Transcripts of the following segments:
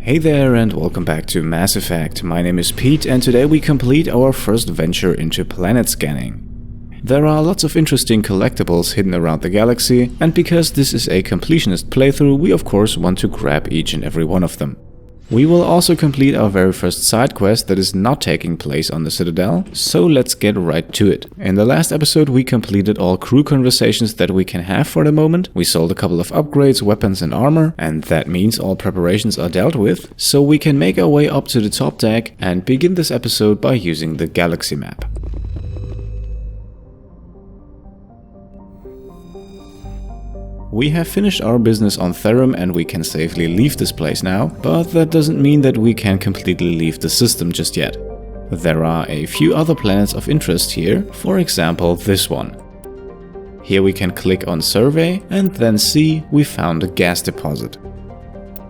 Hey there and welcome back to Mass Effect. My name is Pete and today we complete our first venture into planet scanning. There are lots of interesting collectibles hidden around the galaxy, and because this is a completionist playthrough, we of course want to grab each and every one of them. We will also complete our very first side quest that is not taking place on the Citadel, so let's get right to it. In the last episode we completed all crew conversations that we can have for the moment, we sold a couple of upgrades, weapons and armor, and that means all preparations are dealt with, so we can make our way up to the top deck and begin this episode by using the galaxy map. We have finished our business on Therum and we can safely leave this place now, but that doesn't mean that we can completely leave the system just yet. There are a few other planets of interest here, for example this one. Here we can click on Survey and then see we found a gas deposit.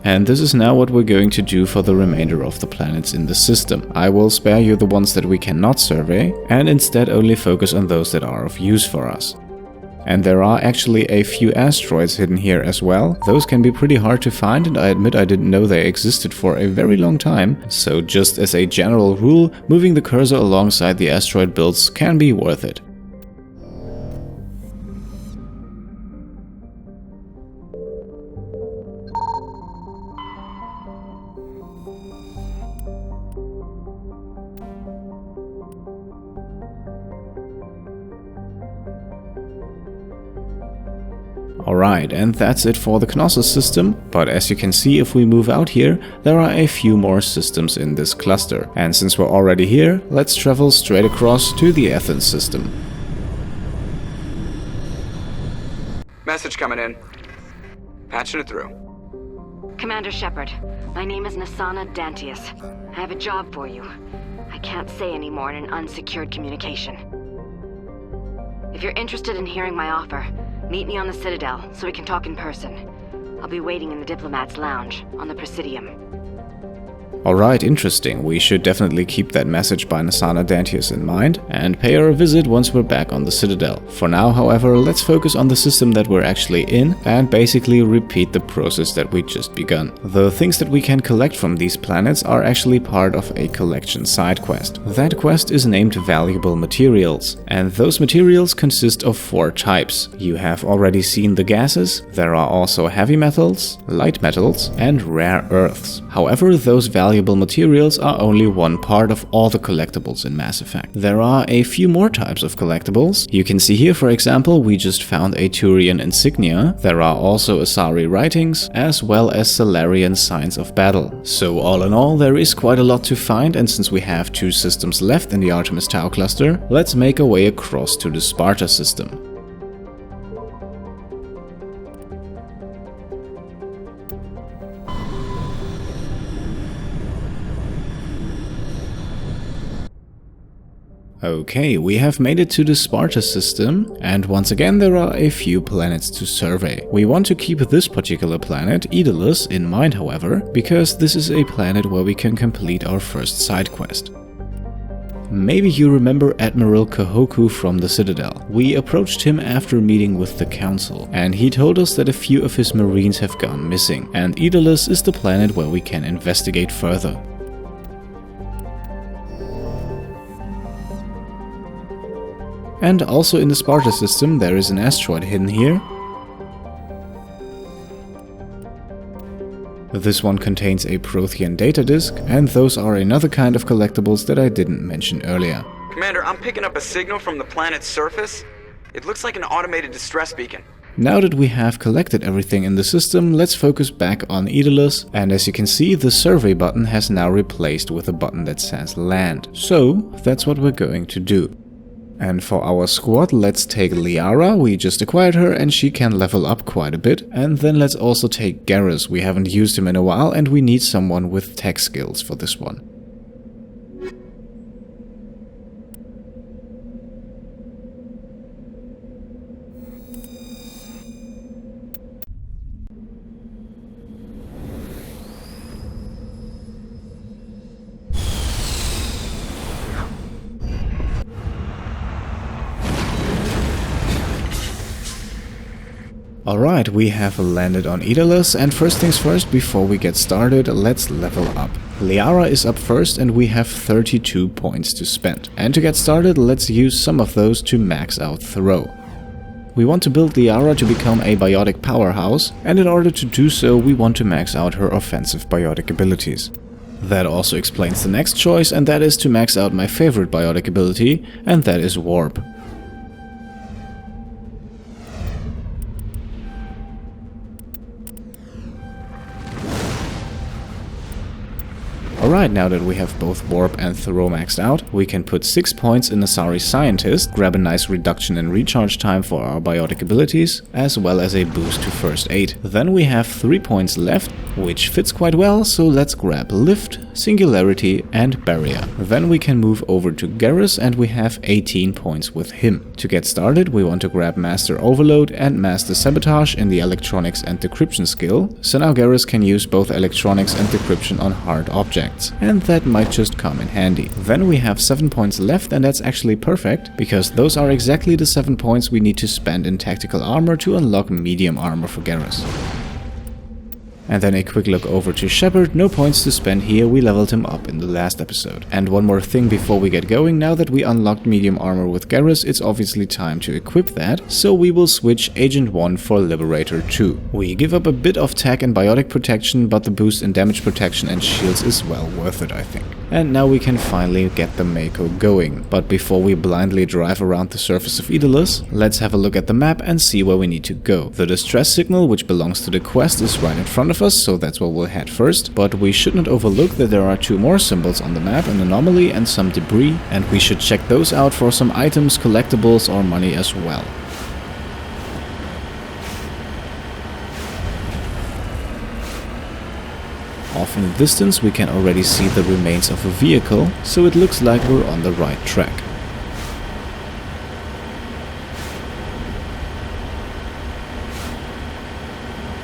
And this is now what we're going to do for the remainder of the planets in the system. I will spare you the ones that we cannot survey and instead only focus on those that are of use for us. And there are actually a few asteroids hidden here as well. Those can be pretty hard to find and I admit I didn't know they existed for a very long time. So just as a general rule, moving the cursor alongside the asteroid belts can be worth it. Alright, and that's it for the Knossos system, but as you can see if we move out here, there are a few more systems in this cluster. And since we're already here, let's travel straight across to the Athens system. Message coming in. Patching it through. Commander Shepard, my name is Nassana dantius. I have a job for you. I can't say any more in an unsecured communication. If you're interested in hearing my offer, meet me on the Citadel so we can talk in person. I'll be waiting in the Diplomat's Lounge on the Presidium. Alright, interesting. We should definitely keep that message by Nassana dantius in mind and pay her a visit once we're back on the Citadel. For now, however, let's focus on the system that we're actually in and basically repeat the process that we just begun. The things that we can collect from these planets are actually part of a collection side quest. That quest is named Valuable Materials, and those materials consist of 4 types. You have already seen the gases, there are also heavy metals, light metals, and rare earths. However, those valuable materials are only one part of all the collectibles in Mass Effect. There are a few more types of collectibles. You can see here, for example, we just found a Turian insignia. There are also Asari writings, as well as Salarian signs of battle. So all in all, there is quite a lot to find, and since we have 2 systems left in the Artemis Tau cluster, let's make our way across to the Sparta system. Okay, we have made it to the Sparta system, and once again there are a few planets to survey. We want to keep this particular planet, Edolus, in mind however, because this is a planet where we can complete our first side quest. Maybe you remember Admiral Kahoku from the Citadel. We approached him after meeting with the Council, and he told us that a few of his marines have gone missing, and Edolus is the planet where we can investigate further. And also in the Sparta system there is an asteroid hidden here. This one contains a Prothean data disk, and those are another kind of collectibles that I didn't mention earlier. Commander, I'm picking up a signal from the planet's surface. It looks like an automated distress beacon. Now that we have collected everything in the system, let's focus back on Eeolus, and as you can see, the survey button has now replaced with a button that says land. So that's what we're going to do. And for our squad, let's take Liara, we just acquired her and she can level up quite a bit. And then let's also take Garrus, we haven't used him in a while and we need someone with tech skills for this one. Alright, we have landed on Edolus, and first things first, before we get started, let's level up. Liara is up first and we have 32 points to spend. And to get started, let's use some of those to max out Throw. We want to build Liara to become a biotic powerhouse, and in order to do so, we want to max out her offensive biotic abilities. That also explains the next choice, and that is to max out my favorite biotic ability, and that is Warp. Alright, now that we have both Warp and Throw maxed out, we can put 6 points in Asari Scientist, grab a nice reduction in recharge time for our biotic abilities, as well as a boost to First Aid. Then we have 3 points left, which fits quite well, so let's grab Lift, Singularity and Barrier. Then we can move over to Garrus and we have 18 points with him. To get started, we want to grab Master Overload and Master Sabotage in the Electronics and Decryption skill, so now Garrus can use both Electronics and Decryption on hard objects, and that might just come in handy. Then we have 7 points left, and that's actually perfect, because those are exactly the 7 points we need to spend in Tactical Armor to unlock Medium Armor for Garrus. And then a quick look over to Shepard, no points to spend here, we leveled him up in the last episode. And one more thing before we get going, now that we unlocked medium armor with Garrus, it's obviously time to equip that, so we will switch Agent 1 for Liberator 2. We give up a bit of tech and biotic protection, but the boost in damage protection and shields is well worth it, I think. And now we can finally get the Mako going. But before we blindly drive around the surface of Edolus, let's have a look at the map and see where we need to go. The distress signal, which belongs to the quest, is right in front of us, so that's where we'll head first. But we should not overlook that there are 2 more symbols on the map, an anomaly and some debris, and we should check those out for some items, collectibles or money as well. Off in the distance we can already see the remains of a vehicle, so it looks like we're on the right track.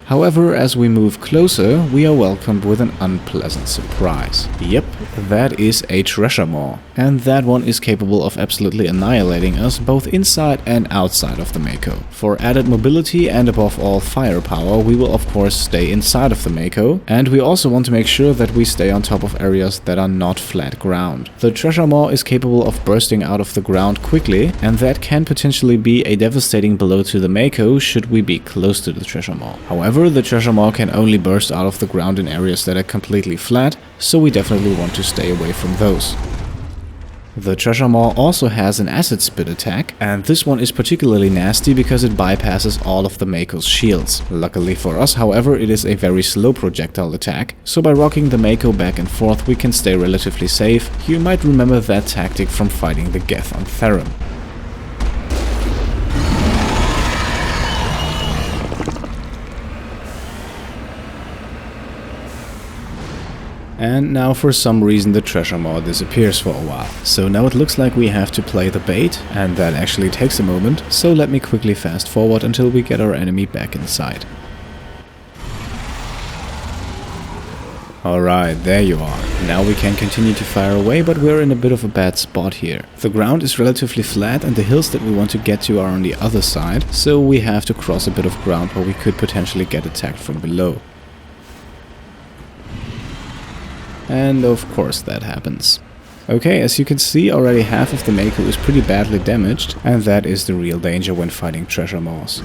However, as we move closer, we are welcomed with an unpleasant surprise. Yep, that is a Thresher Maw. And that one is capable of absolutely annihilating us both inside and outside of the Mako. For added mobility and above all firepower, we will of course stay inside of the Mako, and we also want to make sure that we stay on top of areas that are not flat ground. The Thresher Maw is capable of bursting out of the ground quickly, and that can potentially be a devastating blow to the Mako should we be close to the Thresher Maw. However, the Thresher Maw can only burst out of the ground in areas that are completely flat, so we definitely want to stay away from those. The Thresher Maw also has an acid spit attack, and this one is particularly nasty because it bypasses all of the Mako's shields. Luckily for us, however, it is a very slow projectile attack, so by rocking the Mako back and forth we can stay relatively safe. You might remember that tactic from fighting the Geth on Theron. And now for some reason the Thresher Maw disappears for a while. So now it looks like we have to play the bait, and that actually takes a moment, so let me quickly fast forward until we get our enemy back inside. Alright, there you are. Now we can continue to fire away, but we're in a bit of a bad spot here. The ground is relatively flat and the hills that we want to get to are on the other side, so we have to cross a bit of ground where we could potentially get attacked from below. And of course that happens. Okay, as you can see, already half of the Mako is pretty badly damaged, and that is the real danger when fighting Thresher Maws.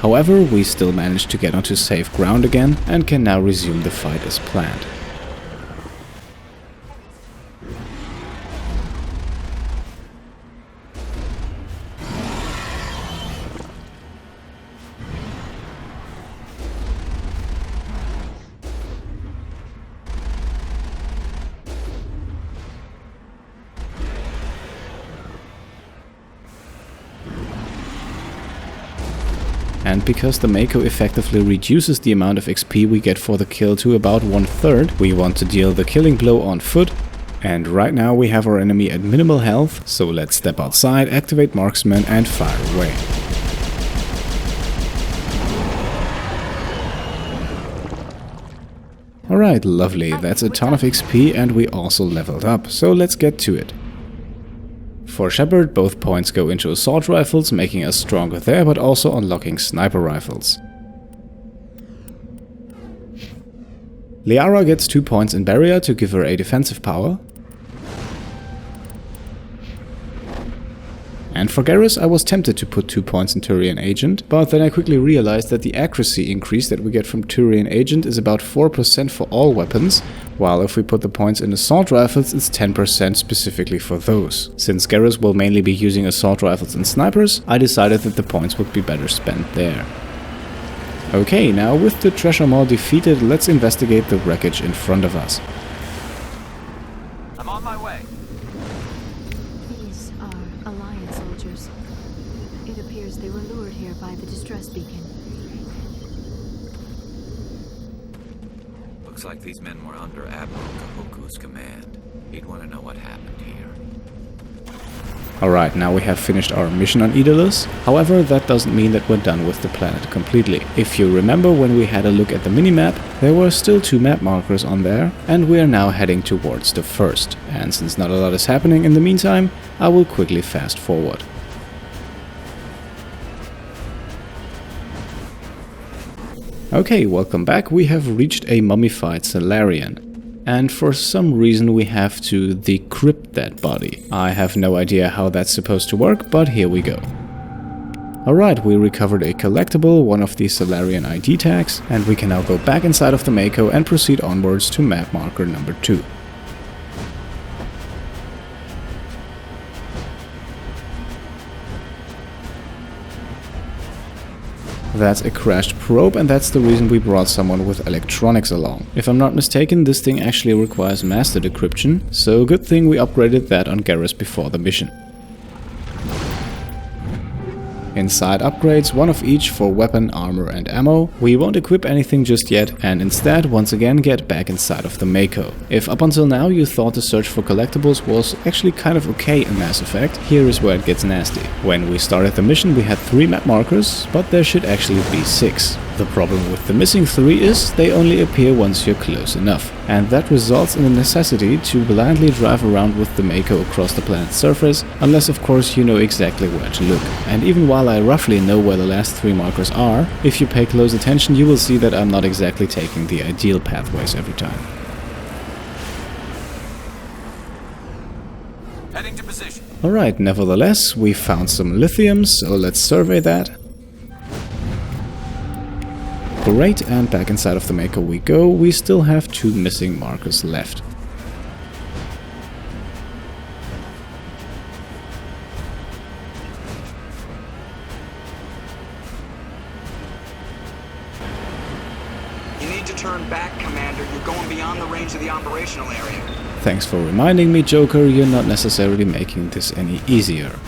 However, we still managed to get onto safe ground again, and can now resume the fight as planned. And because the Mako effectively reduces the amount of XP we get for the kill to about 1/3, we want to deal the killing blow on foot. And right now we have our enemy at minimal health, so let's step outside, activate Marksman and fire away. Alright, lovely, that's a ton of XP and we also leveled up, so let's get to it. For Shepard, both points go into assault rifles, making us stronger there, but also unlocking sniper rifles. Liara gets 2 points in Barrier to give her a defensive power. And for Garrus, I was tempted to put 2 points in Turian Agent, but then I quickly realized that the accuracy increase that we get from Turian Agent is about 4% for all weapons, while if we put the points in assault rifles, it's 10% specifically for those. Since Garrus will mainly be using assault rifles and snipers, I decided that the points would be better spent there. Okay, now with the Thresher Maw defeated, let's investigate the wreckage in front of us. I'm on my way. These are Alliance soldiers. It appears they were lured here by the distress beacon. Looks like these men were under Admiral Kahoku's command. He'd want to know what happened here. Alright, now we have finished our mission on Edolus. However, that doesn't mean that we're done with the planet completely. If you remember when we had a look at the minimap, there were still 2 map markers on there, and we are now heading towards the first. And since not a lot is happening in the meantime, I will quickly fast forward. Okay, welcome back. We have reached a mummified Salarian. And for some reason we have to decrypt that body. I have no idea how that's supposed to work, but here we go. Alright, we recovered a collectible, one of the Salarian ID tags, and we can now go back inside of the Mako and proceed onwards to map marker number 2. That's a crashed probe, and that's the reason we brought someone with electronics along. If I'm not mistaken, this thing actually requires master decryption, so good thing we upgraded that on Garrus before the mission. Inside upgrades, one of each for weapon, armor and ammo. We won't equip anything just yet, and instead once again get back inside of the Mako. If up until now you thought the search for collectibles was actually kind of okay in Mass Effect, here is where it gets nasty. When we started the mission we had 3 map markers, but there should actually be 6. The problem with the missing 3 is they only appear once you're close enough, and that results in the necessity to blindly drive around with the Mako across the planet's surface, unless of course you know exactly where to look. And even while I roughly know where the last 3 markers are, if you pay close attention you will see that I'm not exactly taking the ideal pathways every time. Heading to position. Alright, nevertheless, we found some lithium, so let's survey that. Great, and back inside of the Mako we go. We still have 2 missing markers left. You need to turn back, Commander. You're going beyond the range of the operational area. Thanks for reminding me, Joker. You're not necessarily making this any easier.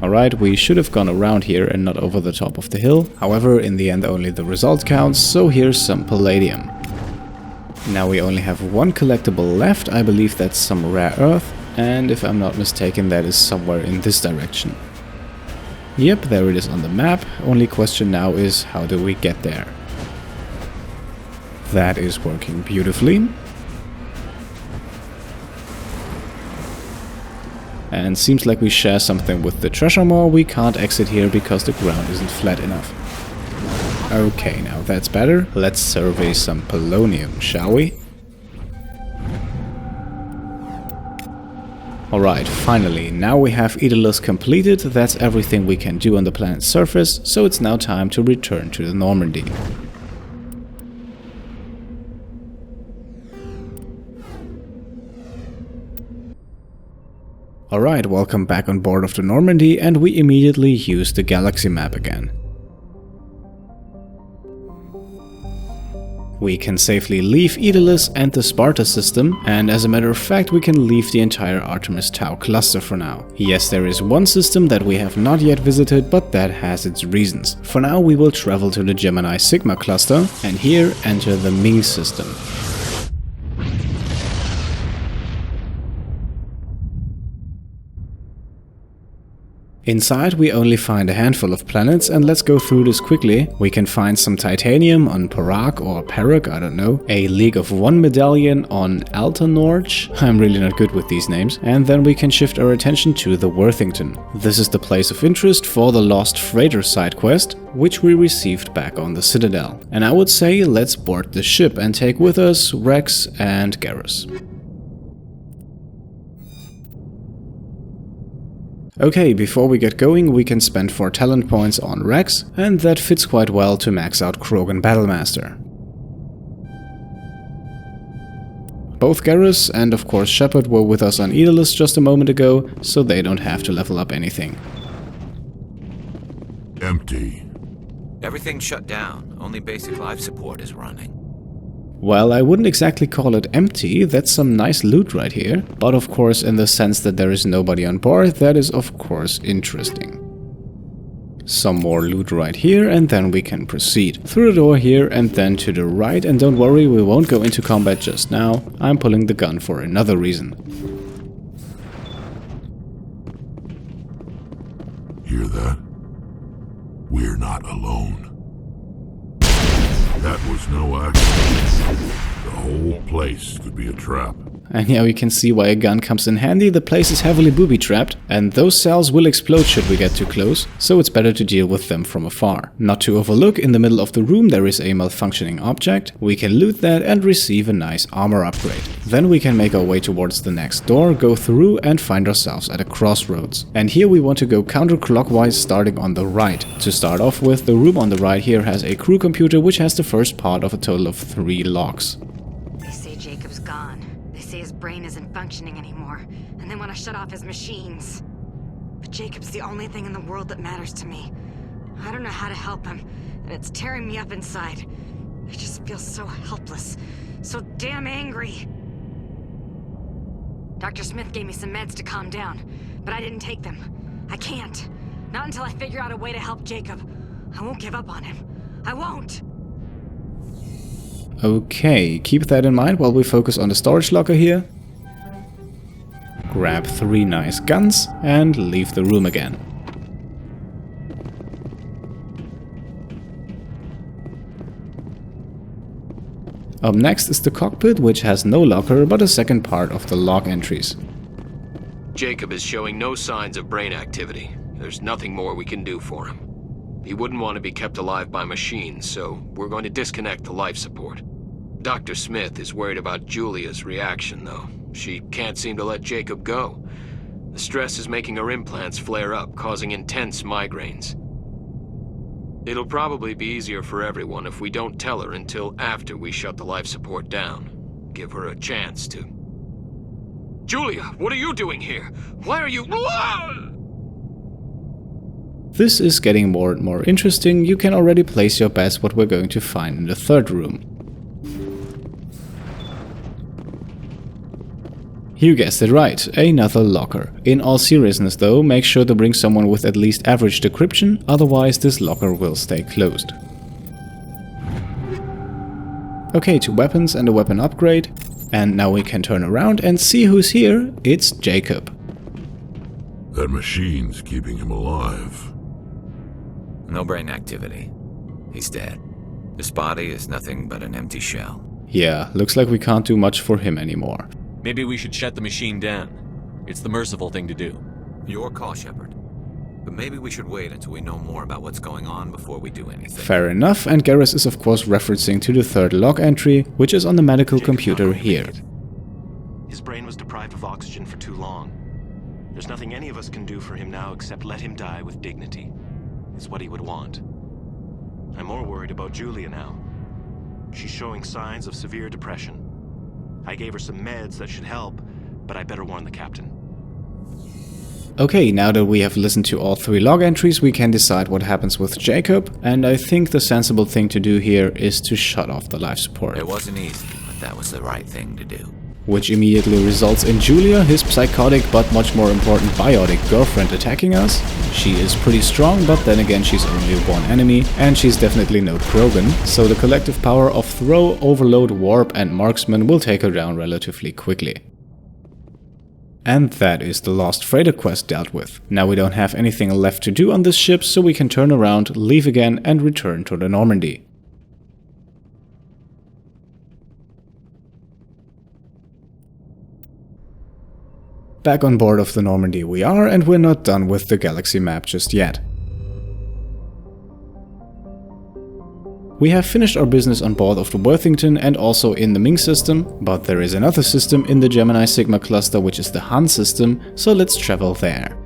Alright, we should have gone around here and not over the top of the hill. However, in the end only the result counts, so here's some palladium. Now we only have 1 collectible left. I believe that's some rare earth, and if I'm not mistaken that is somewhere in this direction. Yep, there it is on the map. Only question now is how do we get there? That is working beautifully. And seems like we share something with the Thresher Maw. We can't exit here because the ground isn't flat enough. Okay, now that's better. Let's survey some polonium, shall we? Alright, finally, now we have Edolus completed. That's everything we can do on the planet's surface, so it's now time to return to the Normandy. Alright, welcome back on board of the Normandy, and we immediately use the galaxy map again. We can safely leave Edolus and the Sparta system, and as a matter of fact we can leave the entire Artemis Tau cluster for now. Yes, there is one system that we have not yet visited, but that has its reasons. For now we will travel to the Gemini Sigma cluster, and here enter the Ming System. Inside we only find a handful of planets, and let's go through this quickly. We can find some titanium on Parak or Parak, I don't know. A League of One medallion on Altanorch. I'm really not good with these names. And then we can shift our attention to the Worthington. This is the place of interest for the Lost Freighter side quest, which we received back on the Citadel. And I would say let's board the ship and take with us Rex and Garrus. Okay, before we get going, we can spend 4 talent points on Rex, and that fits quite well to max out Krogan Battlemaster. Both Garrus and of course Shepard were with us on Edolus just a moment ago, so they don't have to level up anything. Empty. Everything's shut down. Only basic life support is running. Well, I wouldn't exactly call it empty, that's some nice loot right here. But of course in the sense that there is nobody on board, that is of course interesting. Some more loot right here, and then we can proceed. Through the door here and then to the right, and don't worry, we won't go into combat just now. I'm pulling the gun for another reason. Hear that? We're not alone. That was no accident. The whole place could be a trap. And yeah, we can see why a gun comes in handy. The place is heavily booby-trapped, and those cells will explode should we get too close, so it's better to deal with them from afar. Not to overlook, in the middle of the room there is a malfunctioning object. We can loot that and receive a nice armor upgrade. Then we can make our way towards the next door, go through and find ourselves at a crossroads. And here we want to go counterclockwise, starting on the right. To start off with, the room on the right here has a crew computer which has the first part of a total of 3 logs. They say Jacob's gone. They say his brain isn't functioning anymore, and they want to shut off his machines. But Jacob's the only thing in the world that matters to me. I don't know how to help him, and it's tearing me up inside. I just feel so helpless, so damn angry. Dr. Smith gave me some meds to calm down, but I didn't take them. I can't. Not until I figure out a way to help Jacob. I won't give up on him. I won't! Okay, keep that in mind while we focus on the storage locker here. Grab 3 nice guns and leave the room again. Up next is the cockpit, which has no locker but a second part of the log entries. Jacob is showing no signs of brain activity. There's nothing more we can do for him. He wouldn't want to be kept alive by machines, so we're going to disconnect the life support. Dr. Smith is worried about Julia's reaction, though. She can't seem to let Jacob go. The stress is making her implants flare up, causing intense migraines. It'll probably be easier for everyone if we don't tell her until after we shut the life support down. Give her a chance to... Julia, what are you doing here? Why are you... This is getting more and more interesting. You can already place your bets what we're going to find in the third room. You guessed it right, another locker. In all seriousness though, make sure to bring someone with at least average decryption, otherwise this locker will stay closed. Okay, 2 weapons and a weapon upgrade. And now we can turn around and see who's here. It's Jacob. That machine's keeping him alive. No brain activity. He's dead. His body is nothing but an empty shell. Yeah, looks like we can't do much for him anymore. Maybe we should shut the machine down. It's the merciful thing to do. Your call, Shepard. But maybe we should wait until we know more about what's going on before we do anything. Fair enough, and Garrus is of course referencing to the third log entry, which is on the medical computer here. His brain was deprived of oxygen for too long. There's nothing any of us can do for him now except let him die with dignity. Is what he would want. I'm more worried about Julia now. She's showing signs of severe depression. I gave her some meds that should help, but I better warn the captain. Okay, now that we have listened to all 3 log entries, we can decide what happens with Jacob, and I think the sensible thing to do here is to shut off the life support. It wasn't easy, but that was the right thing to do. Which immediately results in Julia, his psychotic but much more important biotic girlfriend, attacking us. She is pretty strong, but then again she's only 1 enemy, and she's definitely no Krogan, so the collective power of Throw, Overload, Warp and Marksman will take her down relatively quickly. And that is the Lost Freighter quest dealt with. Now we don't have anything left to do on this ship, so we can turn around, leave again and return to the Normandy. Back on board of the Normandy we are, and we're not done with the galaxy map just yet. We have finished our business on board of the Worthington and also in the Ming System, but there is another system in the Gemini Sigma cluster, which is the Han System, so let's travel there.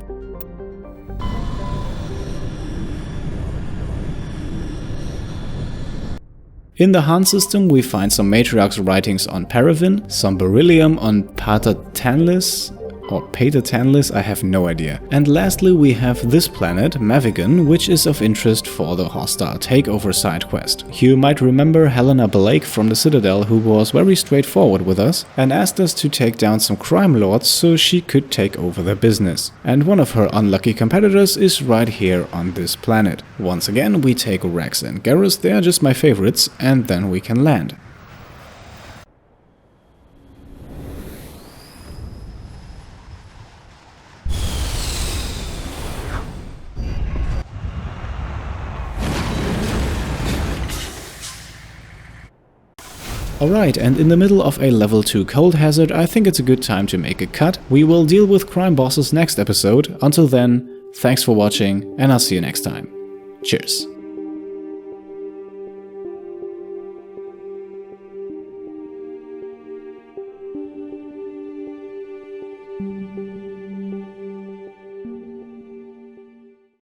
In the Han System we find some Matriarch's writings on Paraffin, some beryllium on Pater Tanlis, I have no idea. And lastly we have this planet, Mavigan, which is of interest for the hostile takeover side quest. You might remember Helena Blake from the Citadel, who was very straightforward with us and asked us to take down some crime lords so she could take over their business. And one of her unlucky competitors is right here on this planet. Once again we take Rex and Garrus, they are just my favorites, and then we can land. Alright, and in the middle of a level 2 cold hazard, I think it's a good time to make a cut. We will deal with crime bosses next episode. Until then, thanks for watching, and I'll see you next time. Cheers.